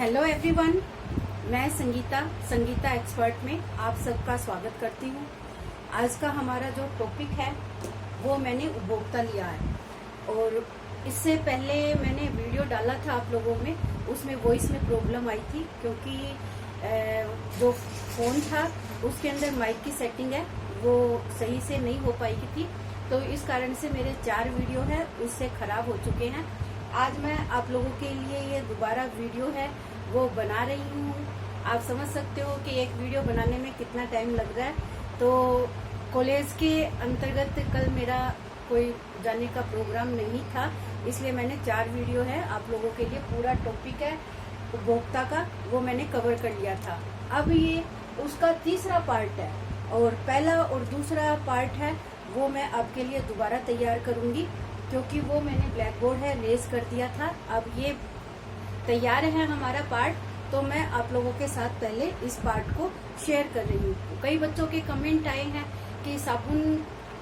Hello everyone, मैं Sangeeta expert में आप सबका स्वागत करती हूँ। आज का हमारा जो टॉपिक है वो मैंने उपभोक्ता लिया है और इससे पहले मैंने वीडियो डाला था आप लोगों में, उसमें वॉइस में प्रॉब्लम आई थी क्योंकि जो फ़ोन था उसके अंदर माइक की सेटिंग है वो सही से नहीं हो पाई थी, तो इस कारण से मेरे 4 वीडियो है उससे ख़राब हो चुके हैं। आज मैं आप लोगों के लिए ये दोबारा वीडियो है वो बना रही हूँ। आप समझ सकते हो कि एक वीडियो बनाने में कितना टाइम लग रहा है। तो कॉलेज के अंतर्गत कल मेरा कोई जाने का प्रोग्राम नहीं था, इसलिए मैंने 4 वीडियो है आप लोगों के लिए। पूरा टॉपिक है उपभोक्ता का, वो मैंने कवर कर लिया था। अब ये उसका तीसरा पार्ट है और पहला और दूसरा पार्ट है वो मैं आपके लिए दोबारा तैयार करूंगी क्योंकि वो मैंने ब्लैक बोर्ड है रेज कर दिया था। अब ये तैयार है हमारा पार्ट, तो मैं आप लोगों के साथ पहले इस पार्ट को शेयर कर रही हूँ। कई बच्चों के कमेंट आए हैं कि साबुन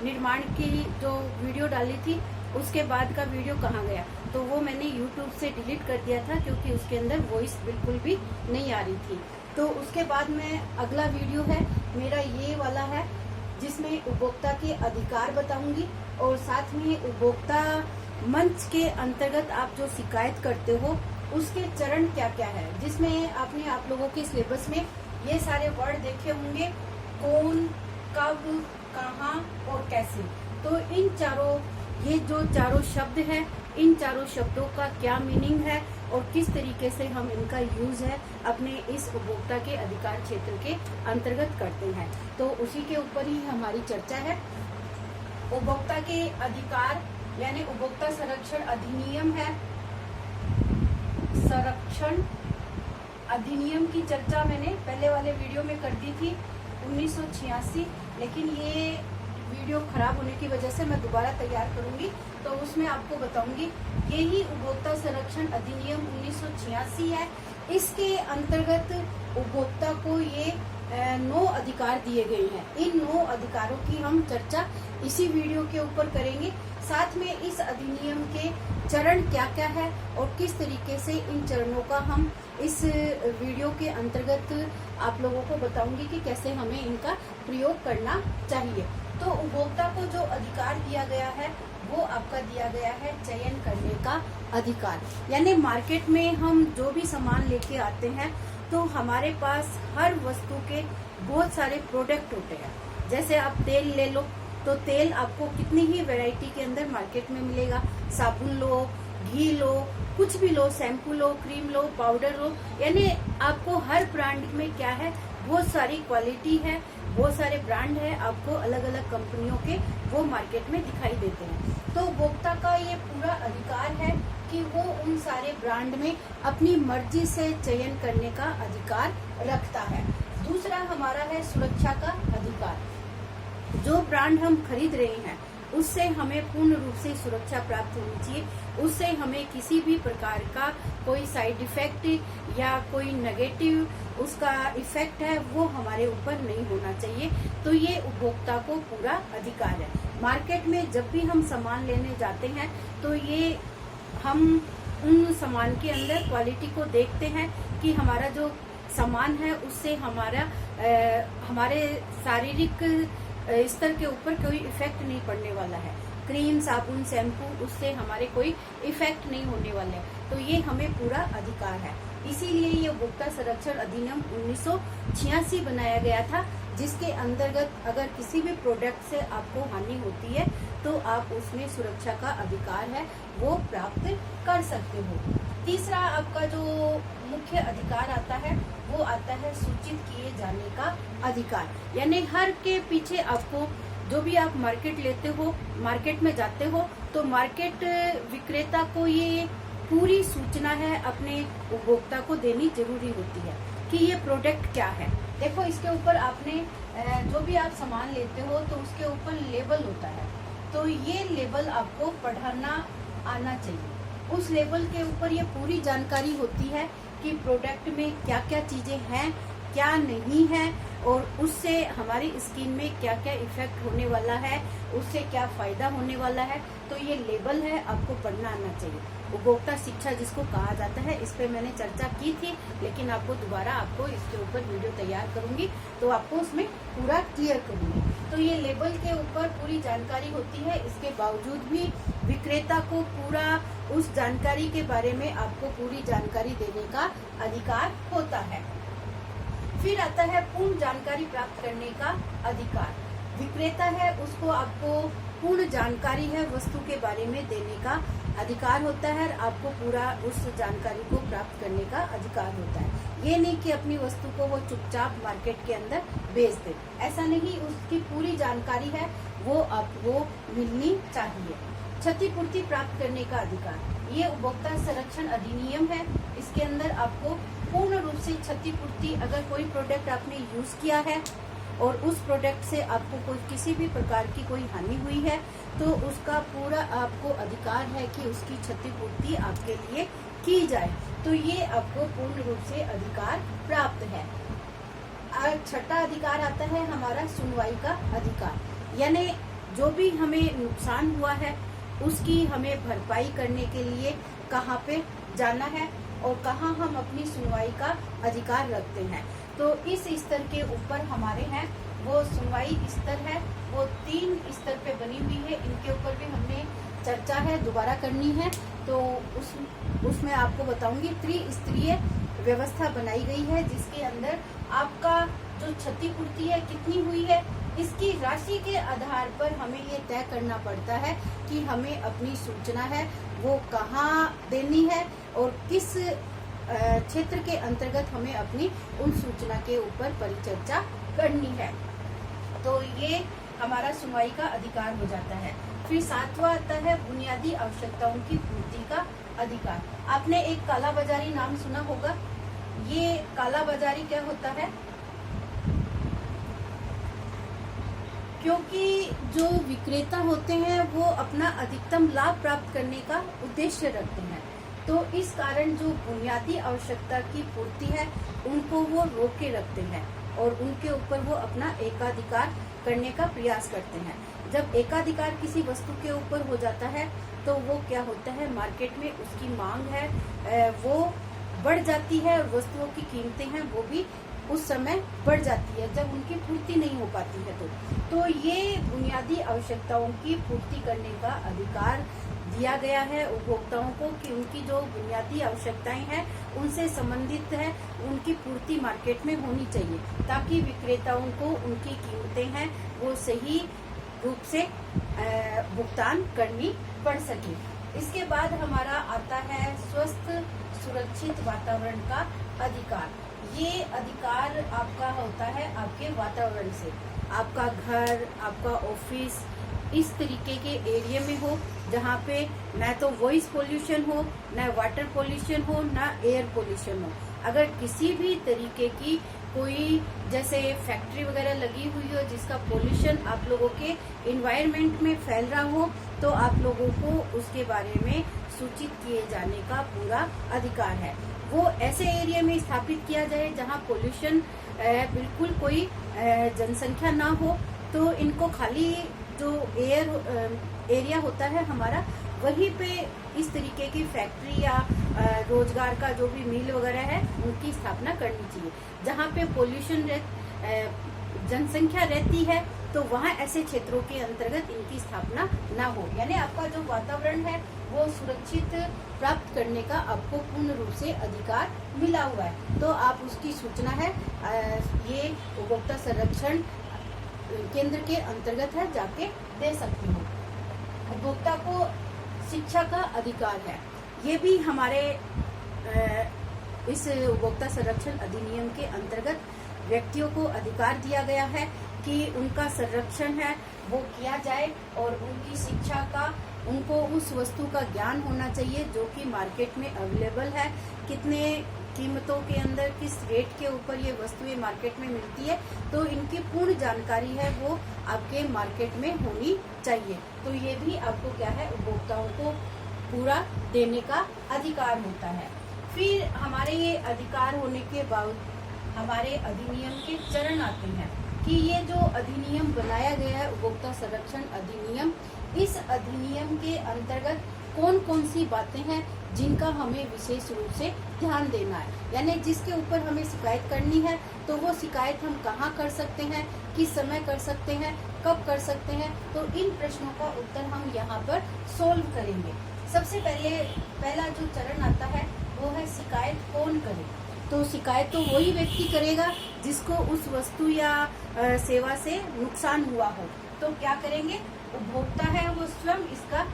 निर्माण की जो वीडियो डाली थी उसके बाद का वीडियो कहाँ गया, तो वो मैंने यूट्यूब से डिलीट कर दिया था क्योंकि उसके अंदर वॉइस बिल्कुल भी नहीं आ रही थी। तो उसके बाद में अगला वीडियो है मेरा ये वाला है जिसमें उपभोक्ता के अधिकार बताऊंगी और साथ में उपभोक्ता मंच के अंतर्गत आप जो शिकायत करते हो उसके चरण क्या क्या है, जिसमें आपने आप लोगों के सिलेबस में ये सारे वर्ड देखे होंगे, कौन, कब, कहाँ और कैसे। तो इन चारों, ये जो चारों शब्द हैं, इन चारों शब्दों का क्या मीनिंग है और किस तरीके से हम इनका यूज है अपने इस उपभोक्ता के अधिकार क्षेत्र के अंतर्गत करते हैं, तो उसी के ऊपर ही हमारी चर्चा है। उपभोक्ता के अधिकार यानी उपभोक्ता संरक्षण अधिनियम है। संरक्षण अधिनियम की चर्चा मैंने पहले वाले वीडियो में कर दी थी 1986, लेकिन ये वीडियो खराब होने की वजह से मैं दोबारा तैयार करूंगी, तो उसमें आपको बताऊंगी। यही उपभोक्ता संरक्षण अधिनियम 1986 है। इसके अंतर्गत उपभोक्ता को ये 9 अधिकार दिए गए हैं। इन 9 अधिकारों की हम चर्चा इसी वीडियो के ऊपर करेंगे। साथ में इस अधिनियम के चरण क्या क्या है और किस तरीके से इन चरणों का हम इस वीडियो के अंतर्गत आप लोगों को बताऊंगी कि कैसे हमें इनका प्रयोग करना चाहिए। तो उपभोक्ता को जो अधिकार दिया गया है वो आपका दिया गया है चयन करने का अधिकार। यानी मार्केट में हम जो भी सामान लेके आते हैं तो हमारे पास हर वस्तु के बहुत सारे प्रोडक्ट होते हैं। जैसे आप तेल ले लो तो तेल आपको कितनी ही वैरायटी के अंदर मार्केट में मिलेगा। साबुन लो, घी लो, कुछ भी लो, शैम्पू लो, क्रीम लो, पाउडर लो, यानी आपको हर ब्रांड में क्या है, बहुत सारी क्वालिटी है, बहुत सारे ब्रांड है, आपको अलग अलग कंपनियों के वो मार्केट में दिखाई देते हैं। तो उपभोक्ता का ये पूरा अधिकार है कि वो उन सारे ब्रांड में अपनी मर्जी से चयन करने का अधिकार रखता है। दूसरा हमारा है सुरक्षा का अधिकार। जो ब्रांड हम खरीद रहे हैं उससे हमें पूर्ण रूप से सुरक्षा प्राप्त होनी चाहिए, उससे हमें किसी भी प्रकार का कोई साइड इफेक्ट या कोई नेगेटिव उसका इफेक्ट है वो हमारे ऊपर नहीं होना चाहिए। तो ये उपभोक्ता को पूरा अधिकार है। मार्केट में जब भी हम सामान लेने जाते हैं तो ये हम उन सामान के अंदर क्वालिटी को देखते हैं कि हमारा जो सामान है उससे हमारे शारीरिक स्तर के ऊपर कोई इफेक्ट नहीं पड़ने वाला है। क्रीम, साबुन, शैम्पू, उससे हमारे कोई इफेक्ट नहीं होने वाले हैं। तो ये हमें पूरा अधिकार है। इसीलिए ये उपभोक्ता संरक्षण अधिनियम 1986 बनाया गया था, जिसके अंतर्गत अगर किसी भी प्रोडक्ट से आपको हानि होती है तो आप उसमें सुरक्षा का अधिकार है वो प्राप्त कर सकते हो। तीसरा आपका जो मुख्य अधिकार आता है वो आता है सूचित किए जाने का अधिकार। यानी हर के पीछे आपको जो भी आप मार्केट लेते हो, मार्केट में जाते हो तो मार्केट विक्रेता को ये पूरी सूचना है अपने उपभोक्ता को देनी जरूरी होती है कि ये प्रोडक्ट क्या है। देखो इसके ऊपर आपने जो भी आप सामान लेते हो तो उसके ऊपर लेबल होता है, तो ये लेबल आपको पढ़ना आना चाहिए। उस लेबल के ऊपर ये पूरी जानकारी होती है कि प्रोडक्ट में क्या क्या चीजें हैं, क्या नहीं है और उससे हमारी स्किन में क्या क्या इफेक्ट होने वाला है, उससे क्या फायदा होने वाला है, तो ये लेबल है, आपको पढ़ना आना चाहिए। उपभोक्ता शिक्षा जिसको कहा जाता है, इस पे मैंने चर्चा की थी, लेकिन दोबारा आपको इसके ऊपर वीडियो तैयार करूंगी तो आपको उसमें पूरा क्लियर करूंगी। तो ये लेबल के ऊपर पूरी जानकारी होती है, इसके बावजूद भी विक्रेता को पूरा उस जानकारी के बारे में आपको पूरी जानकारी देने का अधिकार होता है। फिर आता है पूर्ण जानकारी प्राप्त करने का अधिकार। विक्रेता है, उसको आपको पूर्ण जानकारी है वस्तु के बारे में देने का अधिकार होता है, और आपको पूरा उस जानकारी को प्राप्त करने का अधिकार होता है। ये नहीं कि अपनी वस्तु को वो चुपचाप मार्केट के अंदर बेच दे, ऐसा नहीं, उसकी पूरी जानकारी है वो आपको मिलनी चाहिए। क्षतिपूर्ति प्राप्त करने का अधिकार, ये उपभोक्ता संरक्षण अधिनियम है, इसके अंदर आपको पूर्ण रूप से क्षतिपूर्ति, अगर कोई प्रोडक्ट आपने यूज किया है और उस प्रोडक्ट से आपको कोई किसी भी प्रकार की कोई हानि हुई है, तो उसका पूरा आपको अधिकार है कि उसकी क्षतिपूर्ति आपके लिए की जाए। तो ये आपको पूर्ण रूप से अधिकार प्राप्त है। छठा अधिकार आता है हमारा सुनवाई का अधिकार, यानी जो भी हमें नुकसान हुआ है उसकी हमें भरपाई करने के लिए कहाँ पे जाना है और कहाँ हम अपनी सुनवाई का अधिकार रखते हैं। तो इस स्तर के ऊपर हमारे हैं वो सुनवाई स्तर है, वो 3 स्तर पे बनी हुई है, इनके ऊपर भी हमने चर्चा है, दोबारा करनी है, तो उसमें आपको बताऊंगी। त्रिस्तरीय व्यवस्था बनाई गई है, जिसके अंदर आपका जो क्षतिपूर्ति है कितनी हुई है, इसकी राशि के आधार पर हमें ये तय करना पड़ता है कि हमें अपनी सूचना है वो कहाँ देनी है और किस क्षेत्र के अंतर्गत हमें अपनी उन सूचना के ऊपर परिचर्चा करनी है। तो ये हमारा सुनवाई का अधिकार हो जाता है। फिर 7वां आता है बुनियादी आवश्यकताओं की पूर्ति का अधिकार। आपने एक काला बाजारी नाम सुना होगा। ये काला बाजारी क्या होता है? क्योंकि जो विक्रेता होते हैं वो अपना अधिकतम लाभ प्राप्त करने का उद्देश्य रखते हैं, तो इस कारण जो बुनियादी आवश्यकता की पूर्ति है उनको वो रोक के रखते हैं और उनके ऊपर वो अपना एकाधिकार करने का प्रयास करते हैं। जब एकाधिकार किसी वस्तु के ऊपर हो जाता है तो वो क्या होता है, मार्केट में उसकी मांग है वो बढ़ जाती है और वस्तुओं की कीमतें हैं वो भी उस समय बढ़ जाती है जब उनकी पूर्ति नहीं हो पाती है। तो ये बुनियादी आवश्यकताओं की पूर्ति करने का अधिकार दिया गया है उपभोक्ताओं को कि उनकी जो बुनियादी आवश्यकताएं हैं उनसे संबंधित है, उनकी पूर्ति मार्केट में होनी चाहिए, ताकि विक्रेताओं को उनकी कीमतें हैं वो सही रूप से भुगतान करनी पड़ सके। इसके बाद हमारा आता है स्वस्थ सुरक्षित वातावरण का अधिकार। ये अधिकार आपका होता है आपके वातावरण से, आपका घर, आपका ऑफिस इस तरीके के एरिया में हो जहाँ पे न तो वॉइस पोल्यूशन हो, न वाटर पोल्यूशन हो, न एयर पोल्यूशन हो। अगर किसी भी तरीके की कोई जैसे फैक्ट्री वगैरह लगी हुई हो जिसका पोल्यूशन आप लोगों के इन्वायरमेंट में फैल रहा हो, तो आप लोगों को उसके बारे में सूचित किए जाने का पूरा अधिकार है। वो ऐसे एरिया में स्थापित किया जाए जहाँ पोल्यूशन बिल्कुल कोई जनसंख्या ना हो, तो इनको खाली जो एरिया होता है हमारा वहीं पे इस तरीके की फैक्ट्री या रोजगार का जो भी मिल वगैरह है उनकी स्थापना करनी चाहिए। जहाँ पे पोल्यूशन जनसंख्या रहती है तो वहाँ ऐसे क्षेत्रों के अंतर्गत इनकी स्थापना ना हो, यानी आपका जो वातावरण है वो सुरक्षित प्राप्त करने का आपको पूर्ण रूप से अधिकार मिला हुआ है। तो आप उसकी सूचना है ये उपभोक्ता संरक्षण केंद्र के अंतर्गत है, जाके दे सकती हो। उपभोक्ता को शिक्षा का अधिकार है, ये भी हमारे इस उपभोक्ता संरक्षण अधिनियम के अंतर्गत व्यक्तियों को अधिकार दिया गया है कि उनका संरक्षण है वो किया जाए और उनकी शिक्षा का उनको उस वस्तु का ज्ञान होना चाहिए जो कि मार्केट में अवेलेबल है, कितने कीमतों के अंदर किस रेट के ऊपर ये वस्तुएं मार्केट में मिलती है, तो इनकी पूर्ण जानकारी है वो आपके मार्केट में होनी चाहिए। तो ये भी आपको क्या है उपभोक्ताओं को पूरा देने का अधिकार होता है। फिर हमारे ये अधिकार होने के हमारे अधिनियम के चरण आते हैं कि ये जो अधिनियम बनाया गया है उपभोक्ता संरक्षण अधिनियम, इस अधिनियम के अंतर्गत कौन कौन सी बातें हैं जिनका हमें विशेष रूप से ध्यान देना है, यानी जिसके ऊपर हमें शिकायत करनी है तो वो शिकायत हम कहाँ कर सकते हैं, किस समय कर सकते हैं, कब कर सकते हैं। तो इन प्रश्नों का उत्तर हम यहाँ पर सोल्व करेंगे। सबसे पहला जो चरण आता है वो है शिकायत कौन करे। तो शिकायत तो वही व्यक्ति करेगा जिसको उस वस्तु या सेवा से नुकसान हुआ हो। तो क्या करेंगे, उपभोक्ता है वो स्वयं इसका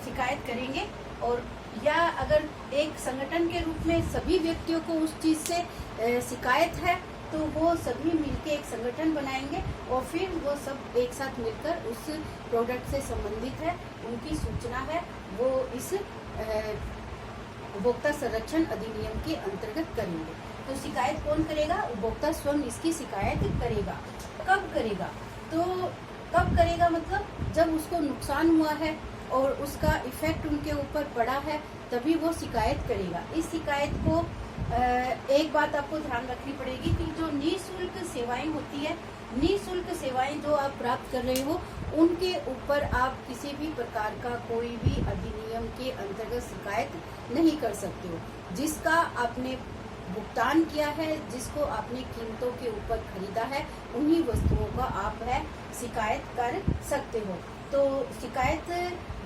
शिकायत करेंगे। और या अगर एक संगठन के रूप में सभी व्यक्तियों को उस चीज से शिकायत है तो वो सभी मिलके एक संगठन बनाएंगे और फिर वो सब एक साथ मिलकर उस प्रोडक्ट से संबंधित है उनकी सूचना है वो इस उपभोक्ता संरक्षण अधिनियम के अंतर्गत करेंगे। तो शिकायत कौन करेगा, उपभोक्ता स्वयं इसकी शिकायत करेगा। कब करेगा, तो कब करेगा मतलब जब उसको नुकसान हुआ है और उसका इफेक्ट उनके ऊपर पड़ा है तभी वो शिकायत करेगा। इस शिकायत को एक बात आपको ध्यान रखनी पड़ेगी कि जो निःशुल्क सेवाएं होती है, निःशुल्क सेवाएं जो आप प्राप्त कर रहे हो उनके ऊपर आप किसी भी प्रकार का कोई भी अधिनियम के अंतर्गत शिकायत नहीं कर सकते हो। जिसका आपने भुगतान किया है, जिसको आपने कीमतों के ऊपर खरीदा है, उन्हीं वस्तुओं का आप है शिकायत कर सकते हो। तो शिकायत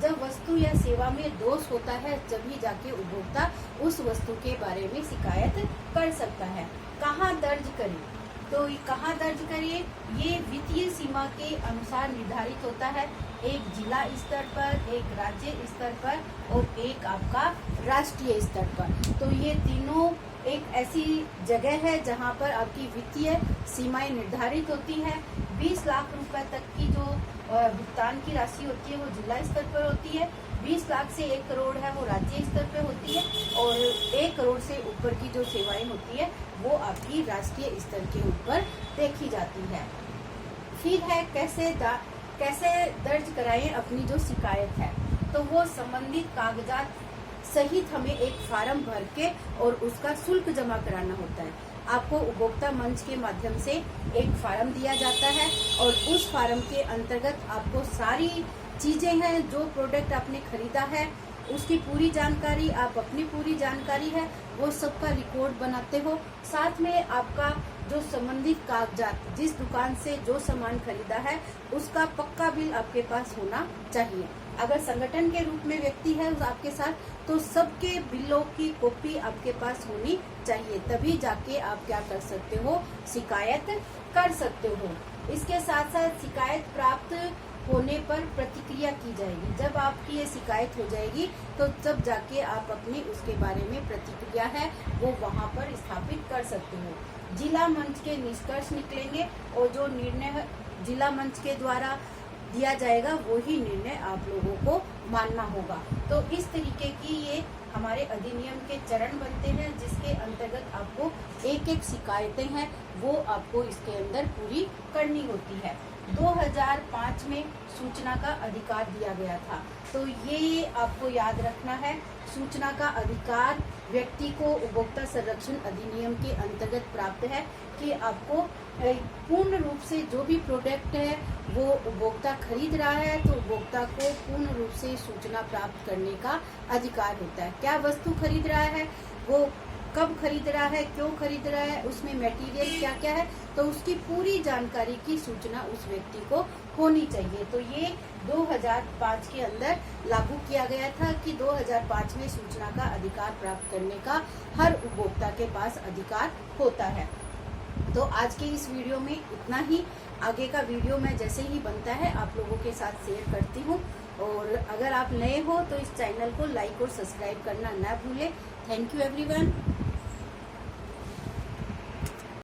जब वस्तु या सेवा में दोष होता है तभी जाके उपभोक्ता उस वस्तु के बारे में शिकायत कर सकता है। कहाँ दर्ज करें, तो कहाँ दर्ज करिए, ये वित्तीय सीमा के अनुसार निर्धारित होता है। एक जिला स्तर पर, एक राज्य स्तर पर और एक आपका राष्ट्रीय स्तर पर। तो ये तीनों एक ऐसी जगह है जहाँ पर आपकी वित्तीय सीमाएं निर्धारित होती हैं। 20 लाख रुपए तक की जो भुगतान की राशि होती है वो जिला स्तर पर होती है। 20 लाख से 1 करोड़ है वो राज्य स्तर पर होती है और 1 करोड़ से ऊपर की जो सेवाएं होती है वो आपकी राष्ट्रीय स्तर के ऊपर देखी जाती है। फिर है कैसे दर्ज कराएं अपनी जो शिकायत है, तो वो संबंधित कागजात सहित हमें एक फार्म भर के और उसका शुल्क जमा कराना होता है। आपको उपभोक्ता मंच के माध्यम से एक फार्म दिया जाता है और उस फार्म के अंतर्गत आपको सारी चीजें हैं, जो प्रोडक्ट आपने खरीदा है उसकी पूरी जानकारी, आप अपनी पूरी जानकारी है वो सबका रिकॉर्ड बनाते हो। साथ में आपका जो संबंधित कागजात, जिस दुकान से जो सामान खरीदा है उसका पक्का बिल आपके पास होना चाहिए। अगर संगठन के रूप में व्यक्ति है आपके साथ तो सबके बिलों की कॉपी आपके पास होनी चाहिए, तभी जाके आप क्या कर सकते हो, शिकायत कर सकते हो। इसके साथ साथ शिकायत प्राप्त होने पर प्रतिक्रिया की जाएगी। जब आपकी ये शिकायत हो जाएगी तो तब जाके आप अपनी उसके बारे में प्रतिक्रिया है वो वहाँ पर स्थापित कर सकते हो। जिला मंच के निष्कर्ष निकलेंगे और जो निर्णय जिला मंच के द्वारा दिया जाएगा वही निर्णय आप लोगों को मानना होगा। तो इस तरीके की ये हमारे अधिनियम के चरण बनते हैं जिसके अंतर्गत आपको एक एक शिकायतें हैं वो आपको इसके अंदर पूरी करनी होती है। 2005 में सूचना का अधिकार दिया गया था, तो ये आपको याद रखना है। सूचना का अधिकार व्यक्ति को उपभोक्ता संरक्षण अधिनियम के अंतर्गत प्राप्त है कि आपको पूर्ण रूप से जो भी प्रोडक्ट है वो उपभोक्ता खरीद रहा है तो उपभोक्ता को पूर्ण रूप से सूचना प्राप्त करने का अधिकार होता है। क्या वस्तु खरीद रहा है, वो कब खरीद रहा है, क्यों खरीद रहा है, उसमें मटेरियल क्या क्या है, तो उसकी पूरी जानकारी की सूचना उस व्यक्ति को होनी चाहिए। तो ये 2005 के अंदर लागू किया गया था कि 2005 में सूचना का अधिकार प्राप्त करने का हर उपभोक्ता के पास अधिकार होता है। तो आज के इस वीडियो में इतना ही। आगे का वीडियो मैं जैसे ही बनता है आप लोगों के साथ शेयर करती हूँ। और अगर आप नए हो तो इस चैनल को लाइक और सब्सक्राइब करना ना भूलें। Thank you everyone.